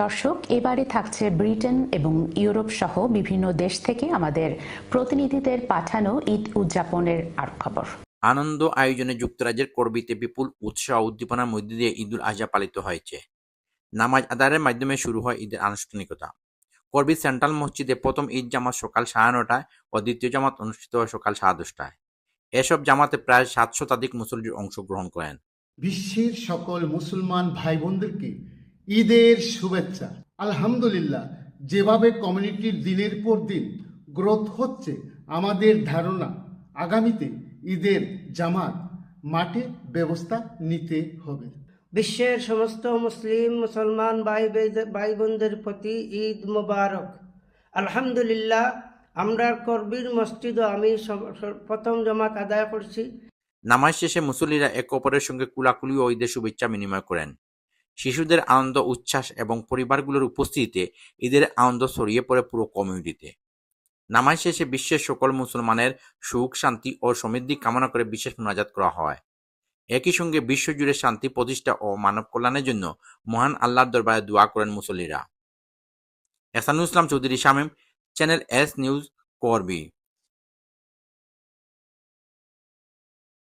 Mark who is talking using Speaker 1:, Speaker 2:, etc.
Speaker 1: দর্শক, এবারে থাকছে ব্রিটেন এবং ইউরোপ সহ বিভিন্ন দেশ থেকে আমাদের প্রতিনিধিদের পাঠানো ঈদ উদযাপনের আর খবর।
Speaker 2: আনন্দ আয়োজনে যুক্তরাজ্যের করবিতে বিপুল উৎসাহ উদ্দীপনার মধ্য দিয়ে ঈদুল আজহা পালিত হয়েছে। নামাজ আদায়ের মাধ্যমে শুরু হয় ঈদের আনুষ্ঠানিকতা। করবি সেন্ট্রাল মসজিদে প্রথম ঈদ জামাত সকাল 9:30টায় ও দ্বিতীয় জামাত অনুষ্ঠিত হয় সকাল 10:30টায়। এসব জামাতে প্রায় 700 শতাধিক মুসল্লি অংশগ্রহণ করেন।
Speaker 3: বিশ্বের সকল মুসলমান ভাই বোনদেরকে ঈদের শুভেচ্ছা। আলহামদুলিল্লাহ, যেভাবে কমিউনিটির দিনের পর দিন গ্রোথ হচ্ছে, আমাদের ধারণা আগামীতে ঈদের জামাত মাঠে ব্যবস্থা নিতে হবে।
Speaker 4: বিশ্বের সমস্ত মুসলমান ভাই বোনদের প্রতি ঈদ মোবারক। আলহামদুলিল্লাহ, আমরা করবির মসজিদও আমি প্রথম জামাত আদায় করছি।
Speaker 2: নামাজ শেষে মুসল্লিরা একে অপরের সঙ্গে কুলাকুলি ও ঈদের শুভেচ্ছা বিনিময় করেন। শিশুদের আনন্দ উচ্ছ্বাস এবং পরিবারগুলোর উপস্থিতিতে ঈদের আনন্দ ছড়িয়ে পড়ে পুরো কমিউনিটিতে। নামাজ শেষে বিশ্বের সকল মুসলমানের সুখ শান্তি ও সমৃদ্ধি কামনা করে বিশেষ মোনাজাত করা হয়। একই সঙ্গে বিশ্বজুড়ে শান্তি প্রতিষ্ঠা ও মানব কল্যাণের জন্য মহান আল্লাহর দরবারে দোয়া করেন মুসল্লিরা। Ehsanul Islam Chowdhury Shamim, Channel S News, করবি।